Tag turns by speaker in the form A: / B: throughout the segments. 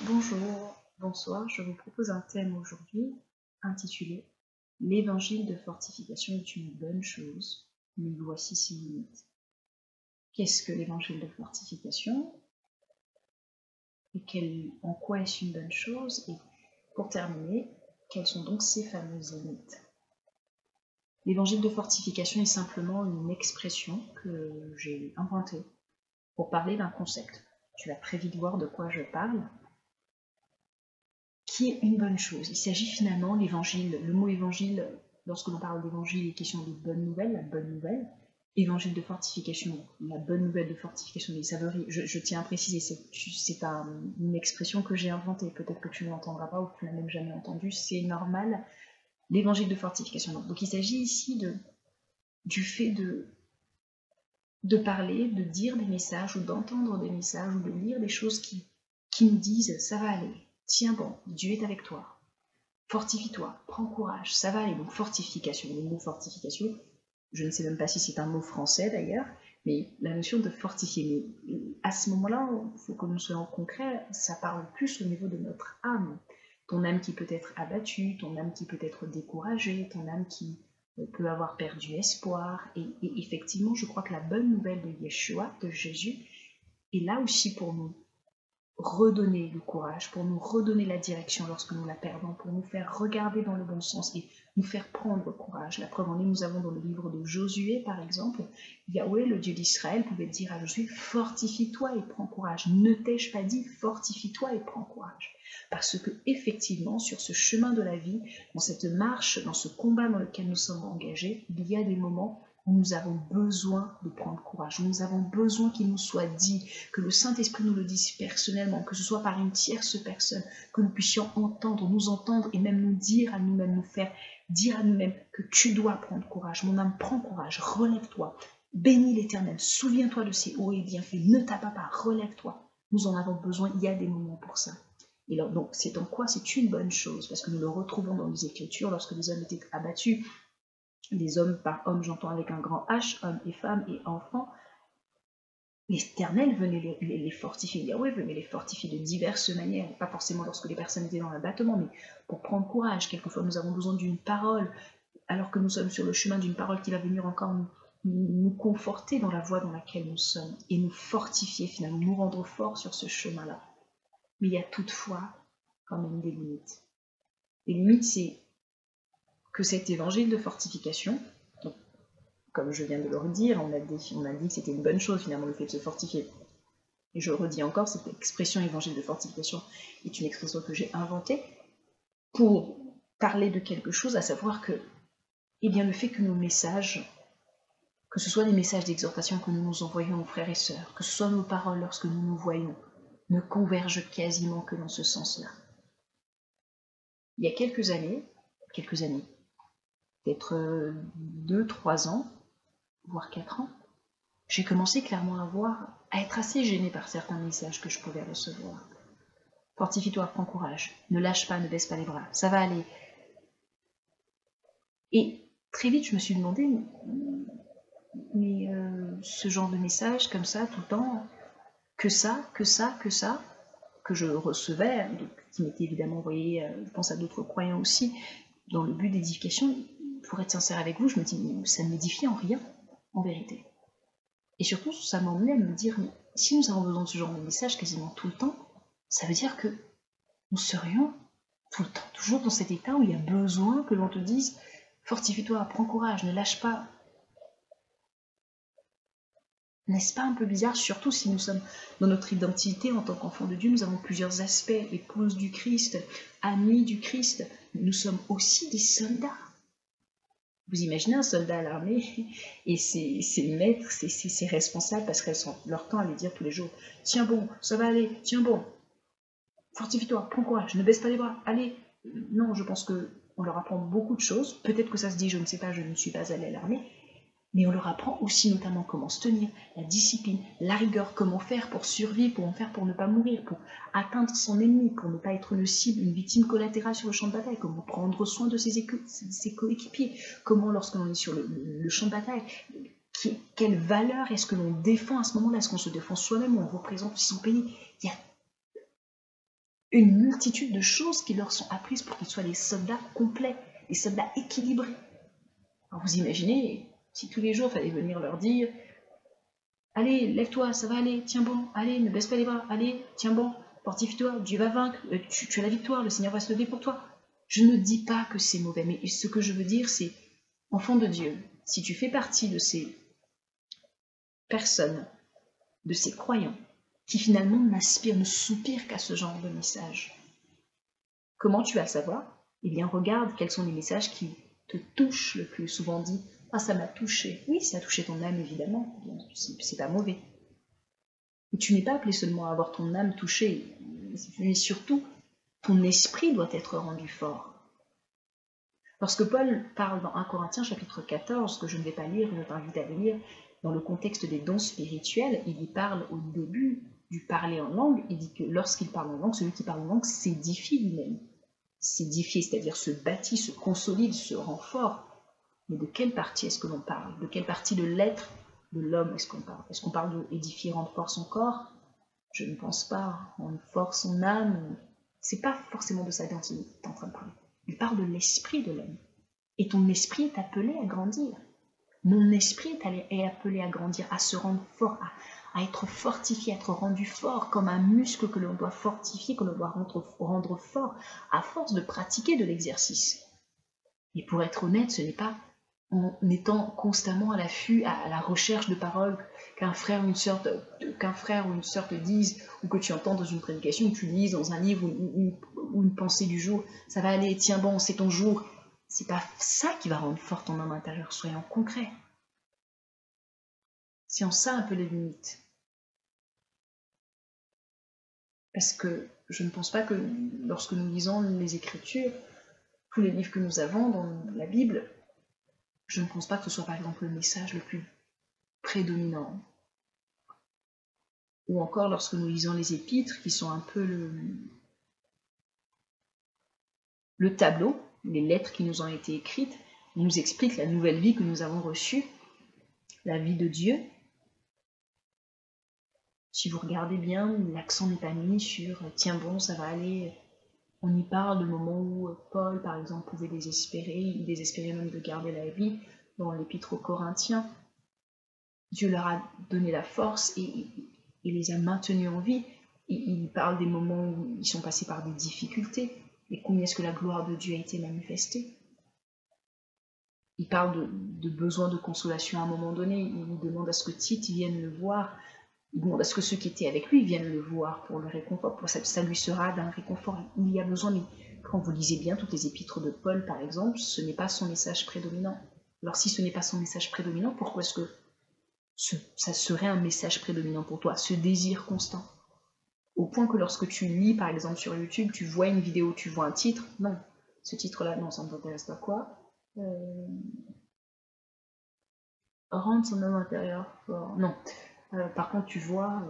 A: Bonjour, bonsoir, je vous propose un thème aujourd'hui intitulé L'évangile de fortification est une bonne chose, mais voici ses limites. Qu'est-ce que l'évangile de fortification et en quoi est-ce une bonne chose? Et pour terminer, quelles sont donc ces fameuses limites? L'évangile de fortification est simplement une expression que j'ai inventée pour parler d'un concept. Tu vas très vite voir de quoi je parle. Qui est une bonne chose. Il s'agit finalement, l'évangile, le mot évangile, lorsque l'on parle d'évangile, il est question de bonne nouvelle, la bonne nouvelle. Évangile de fortification, la bonne nouvelle de fortification des saveurs. Je tiens à préciser, c'est une expression que j'ai inventée. Peut-être que tu ne l'entendras pas ou que tu n'as même jamais entendue, c'est normal. L'évangile de fortification. Donc il s'agit ici du fait de parler, de dire des messages ou d'entendre des messages ou de lire des choses qui nous disent ça va aller, tiens bon, Dieu est avec toi. Fortifie-toi, prends courage, ça va aller. Donc fortification, le mot fortification, je ne sais même pas si c'est un mot français d'ailleurs, mais la notion de fortifier, mais à ce moment-là, il faut que nous soyons concrets, ça parle plus au niveau de notre âme. Ton âme qui peut être abattue, ton âme qui peut être découragée, ton âme qui peut avoir perdu espoir. Et effectivement, je crois que la bonne nouvelle de Yeshua, de Jésus, est là aussi pour nous redonner le courage, pour nous redonner la direction lorsque nous la perdons, pour nous faire regarder dans le bon sens et nous faire prendre courage. La preuve en est, nous avons dans le livre de Josué, par exemple, Yahweh, le Dieu d'Israël, pouvait dire à Josué, fortifie-toi et prends courage. Ne t'ai-je pas dit, fortifie-toi et prends courage. Parce que, effectivement, sur ce chemin de la vie, dans cette marche, dans ce combat dans lequel nous sommes engagés, il y a des moments où nous avons besoin de prendre courage, où nous avons besoin qu'il nous soit dit, que le Saint-Esprit nous le dise personnellement, que ce soit par une tierce personne, que nous puissions entendre, nous entendre et même nous dire à nous-mêmes, nous faire dire à nous-mêmes que tu dois prendre courage. Mon âme, prends courage, relève-toi, bénis l'Éternel, souviens-toi de ses hauts et bienfaits, ne t'abat pas, relève-toi. Nous en avons besoin, il y a des moments pour ça. Et donc, c'est en quoi c'est une bonne chose, parce que nous le retrouvons dans les Écritures, lorsque les hommes étaient abattus, les hommes par hommes, j'entends avec un grand H, hommes et femmes et enfants, l'Éternel venait les fortifier, Yahweh venait les fortifier de diverses manières, pas forcément lorsque les personnes étaient dans l'abattement, mais pour prendre courage. Quelquefois, nous avons besoin d'une parole, alors que nous sommes sur le chemin d'une parole qui va venir encore nous conforter dans la voie dans laquelle nous sommes et nous fortifier finalement, nous rendre forts sur ce chemin-là. Mais il y a toutefois quand même des limites. Les limites, c'est que cet évangile de fortification, donc, comme je viens de le redire, on a dit que c'était une bonne chose finalement le fait de se fortifier. Et je le redis encore, cette expression évangile de fortification est une expression que j'ai inventée pour parler de quelque chose, à savoir que, eh bien, le fait que nos messages, que ce soit des messages d'exhortation que nous nous envoyons aux frères et sœurs, que ce soit nos paroles lorsque nous nous voyons, ne convergent quasiment que dans ce sens-là. Il y a quelques années, peut-être 2-3 ans, voire 4 ans, j'ai commencé clairement à être assez gênée par certains messages que je pouvais recevoir. Fortifie-toi, prends courage, ne lâche pas, ne baisse pas les bras, ça va aller. Et très vite, je me suis demandé, mais ce genre de message comme ça, tout le temps, que ça, que je recevais, donc, qui m'était évidemment envoyé, je pense à d'autres croyants aussi, dans le but d'édification, pour être sincère avec vous, je me dis, ça ne m'édifie en rien, en vérité. Et surtout, ça m'emmenait à me dire, mais si nous avons besoin de ce genre de message quasiment tout le temps, ça veut dire que nous serions tout le temps, toujours dans cet état où il y a besoin que l'on te dise, fortifie-toi, prends courage, ne lâche pas. N'est-ce pas un peu bizarre, surtout si nous sommes dans notre identité en tant qu'enfants de Dieu, nous avons plusieurs aspects, épouse du Christ, amis du Christ, nous sommes aussi des soldats. Vous imaginez un soldat à l'armée et ses maîtres, ses responsables, parce qu'elles sont leur temps à lui dire tous les jours, tiens bon, ça va aller, tiens bon, fortifie-toi, prends courage, ne baisse pas les bras, allez. Non, je pense qu'on leur apprend beaucoup de choses, peut-être que ça se dit, je ne sais pas, je ne suis pas allée à l'armée, mais on leur apprend aussi notamment comment se tenir, la discipline, la rigueur, comment faire pour survivre, comment faire pour ne pas mourir, pour atteindre son ennemi, pour ne pas être une cible, une victime collatérale sur le champ de bataille, comment prendre soin de ses coéquipiers, comment lorsque l'on est sur le champ de bataille, quelle valeur est-ce que l'on défend à ce moment-là, est-ce qu'on se défend soi-même ou on représente aussi son pays? Il y a une multitude de choses qui leur sont apprises pour qu'ils soient des soldats complets, des soldats équilibrés. Alors vous imaginez, si tous les jours il fallait venir leur dire « Allez, lève-toi, ça va aller, tiens bon, allez, ne baisse pas les bras, allez, tiens bon, fortifie-toi, Dieu va vaincre, tu as la victoire, le Seigneur va se lever pour toi. » Je ne dis pas que c'est mauvais, mais ce que je veux dire, c'est, enfant de Dieu, si tu fais partie de ces personnes, de ces croyants, qui finalement n'aspirent, ne soupirent qu'à ce genre de message, comment tu vas le savoir? Eh bien, regarde quels sont les messages qui te touchent le plus. Souvent dit, ah, ça m'a touché. Oui, ça a touché ton âme, évidemment. C'est pas mauvais. Mais tu n'es pas appelé seulement à avoir ton âme touchée, mais surtout, ton esprit doit être rendu fort. Lorsque Paul parle dans 1 Corinthiens chapitre 14, que je ne vais pas lire, je t'invite à le lire, dans le contexte des dons spirituels, il y parle au début du parler en langue, il dit que lorsqu'il parle en langue, celui qui parle en langue s'édifie lui-même. S'édifier, c'est-à-dire se bâtit, se consolide, se rend fort. Mais de quelle partie est-ce que l'on parle? De quelle partie de l'être de l'homme est-ce qu'on parle? Est-ce qu'on parle d'édifier, rendre fort son corps? Je ne pense pas. Rendre fort son âme, c'est pas forcément de ça dont il est en train de parler. Il parle de l'esprit de l'homme. Et ton esprit est appelé à grandir. Mon esprit est appelé à grandir, à se rendre fort, à être fortifié, à être rendu fort, comme un muscle que l'on doit fortifier, que l'on doit rendre fort, à force de pratiquer de l'exercice. Et pour être honnête, ce n'est pas en étant constamment à l'affût, à la recherche de paroles qu'un frère ou une sœur te disent, ou que tu entends dans une prédication, que tu lises dans un livre ou une pensée du jour, ça va aller, tiens bon, c'est ton jour. C'est pas ça qui va rendre fort ton homme intérieur, soyons concrets. C'est en ça un peu les limites. Parce que je ne pense pas que lorsque nous lisons les Écritures, tous les livres que nous avons dans la Bible, je ne pense pas que ce soit par exemple le message le plus prédominant. Ou encore lorsque nous lisons les épîtres, qui sont un peu le tableau, les lettres qui nous ont été écrites, nous expliquent la nouvelle vie que nous avons reçue, la vie de Dieu. Si vous regardez bien, l'accent n'est pas mis sur « tiens bon, ça va aller ». On y parle de moments où Paul, par exemple, pouvait désespérer, il désespérait même de garder la vie dans l'épître aux Corinthiens. Dieu leur a donné la force et les a maintenus en vie. Il parle des moments où ils sont passés par des difficultés et combien est-ce que la gloire de Dieu a été manifestée. Il parle de besoin de consolation à un moment donné. Il demande à ce que Tite vienne le voir. Il demande à ce que ceux qui étaient avec lui viennent le voir pour le réconfort. Pour ça lui sera d'un réconfort. Il y a besoin, mais quand vous lisez bien toutes les épîtres de Paul, par exemple, ce n'est pas son message prédominant. Alors si ce n'est pas son message prédominant, pourquoi est-ce que ça serait un message prédominant pour toi, ce désir constant? Au point que lorsque tu lis, par exemple, sur YouTube, tu vois une vidéo, tu vois un titre, non, ce titre-là, non, ça ne t'intéresse pas, quoi. Rendre son homme intérieur fort, non. Par contre, tu vois,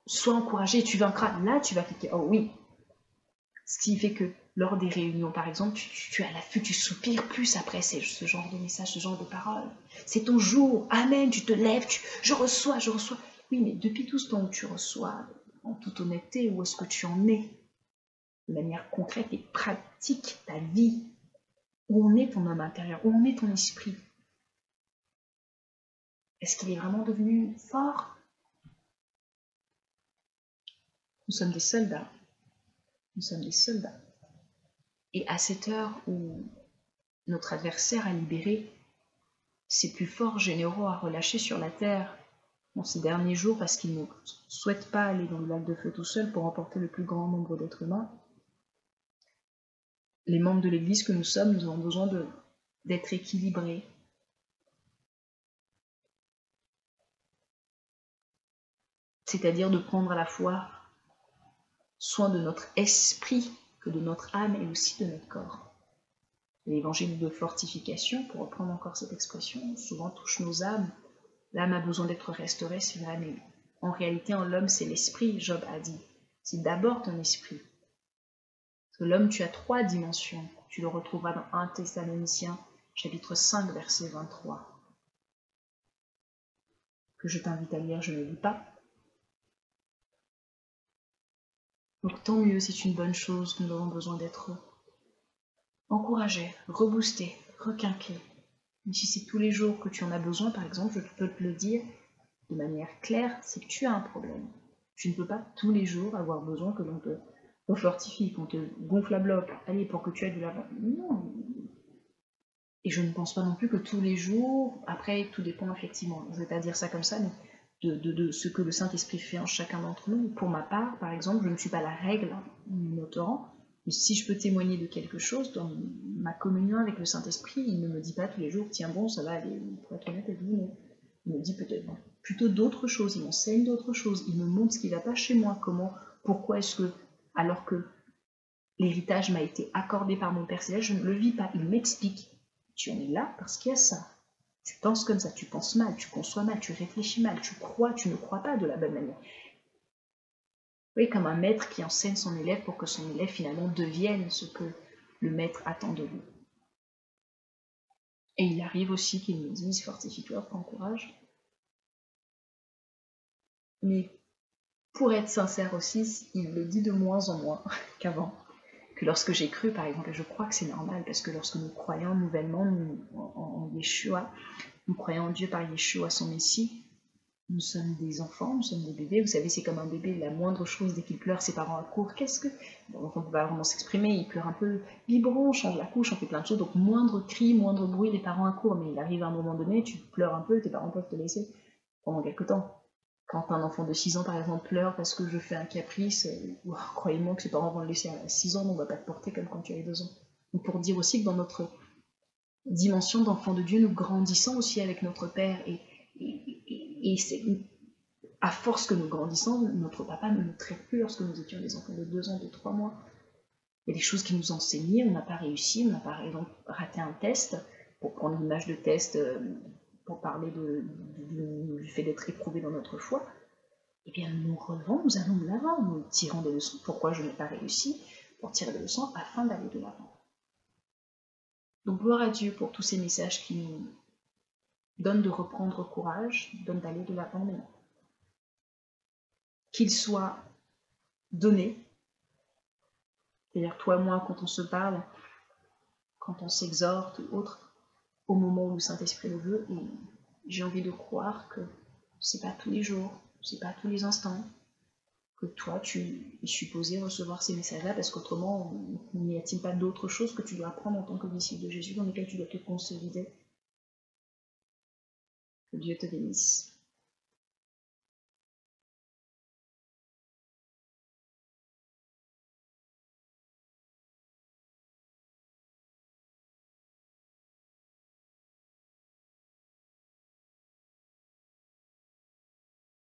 A: sois encouragé, tu vaincras. Là, tu vas cliquer, oh oui. Ce qui fait que lors des réunions, par exemple, tu es à l'affût, tu soupires plus après ce genre de message, ce genre de paroles. C'est ton jour, amen, tu te lèves, je reçois. Oui, mais depuis tout ce temps où tu reçois, en toute honnêteté, où est-ce que tu en es? De manière concrète et pratique, ta vie. Où en est ton homme intérieur? Où en est ton esprit? Est-ce qu'il est vraiment devenu fort? Nous sommes des soldats. Nous sommes des soldats. Et à cette heure où notre adversaire a libéré ses plus forts généraux à relâcher sur la terre dans ces derniers jours parce qu'il ne souhaite pas aller dans le lac de feu tout seul pour emporter le plus grand nombre d'êtres humains, les membres de l'Église que nous sommes, nous avons besoin d'être équilibrés. C'est-à-dire de prendre à la fois soin de notre esprit que de notre âme et aussi de notre corps. L'évangile de fortification, pour reprendre encore cette expression, souvent touche nos âmes. L'âme a besoin d'être restaurée, c'est vrai, mais en réalité, en l'homme, c'est l'esprit, Job a dit. C'est d'abord ton esprit. Parce que l'homme, tu as 3 dimensions. Tu le retrouveras dans 1 Thessaloniciens, chapitre 5, verset 23. Que je t'invite à lire, je ne lis pas. Donc tant mieux, c'est une bonne chose, nous avons besoin d'être encouragés, reboostés, requinqués. Mais si c'est tous les jours que tu en as besoin, par exemple, je peux te le dire de manière claire, c'est que tu as un problème. Tu ne peux pas tous les jours avoir besoin que l'on te refortifie, qu'on te gonfle à bloc, allez, pour que tu aies de la... Non. Et je ne pense pas non plus que tous les jours, après, tout dépend effectivement, je ne vais pas dire ça comme ça, mais de ce que le Saint-Esprit fait en chacun d'entre nous. Pour ma part, par exemple, je ne suis pas la règle notorant, mais si je peux témoigner de quelque chose, dans ma communion avec le Saint-Esprit, il ne me dit pas tous les jours, tiens bon, ça va aller, pour être honnête avec vous, il me dit peut-être plutôt d'autres choses, il m'enseigne d'autres choses, il me montre ce qui ne va pas chez moi, comment, pourquoi est-ce que, alors que l'héritage m'a été accordé par mon père céleste, je ne le vis pas, il m'explique, tu en es là parce qu'il y a ça. Tu penses comme ça, tu penses mal, tu conçois mal, tu réfléchis mal, tu crois, tu ne crois pas de la bonne manière. Oui, comme un maître qui enseigne son élève pour que son élève finalement devienne ce que le maître attend de lui. Et il arrive aussi qu'il nous dise fortifie-toi, prends courage. Mais pour être sincère aussi, il le dit de moins en moins qu'avant. Que lorsque j'ai cru, par exemple, et je crois que c'est normal, parce que lorsque nous croyons nouvellement en Yeshua, nous croyons en Dieu par Yeshua, son Messie, nous sommes des enfants, nous sommes des bébés. Vous savez, c'est comme un bébé, la moindre chose, dès qu'il pleure, ses parents accourent. Qu'est-ce que... Bon, on ne peut pas vraiment s'exprimer, il pleure un peu, biberon, on change la couche, on fait plein de choses, donc moindre cri, moindre bruit, les parents accourent. Mais il arrive à un moment donné, tu pleures un peu, tes parents peuvent te laisser pendant quelques temps. Quand un enfant de 6 ans, par exemple, pleure parce que je fais un caprice, croyez-moi que ses parents vont le laisser à 6 ans, on ne va pas te porter comme quand tu avais 2 ans. Donc pour dire aussi que dans notre dimension d'enfant de Dieu, nous grandissons aussi avec notre Père, et c'est à force que nous grandissons, notre papa ne nous traite plus lorsque nous étions des enfants de 2 ans, de 3 mois. Il y a des choses qui nous enseignaient, on n'a pas réussi, on a par exemple raté un test, pour prendre l'image de test, pour parler du fait d'être éprouvé dans notre foi. Eh bien, nous nous relevons, nous allons de l'avant, nous tirons des leçons. Pourquoi je n'ai pas réussi? Pour tirer des leçons afin d'aller de l'avant. Donc, gloire à Dieu pour tous ces messages qui nous donnent de reprendre courage, donnent d'aller de l'avant, mais qu'ils soient donnés. C'est-à-dire, toi et moi, quand on se parle, quand on s'exhorte ou autre, au moment où le Saint-Esprit le veut, et j'ai envie de croire que c'est pas tous les jours, c'est pas tous les instants, que toi, tu es supposé recevoir ces messages-là, parce qu'autrement, n'y a-t-il pas d'autre chose que tu dois apprendre en tant que disciple de Jésus, dans lesquelles tu dois te consolider? Que Dieu te bénisse.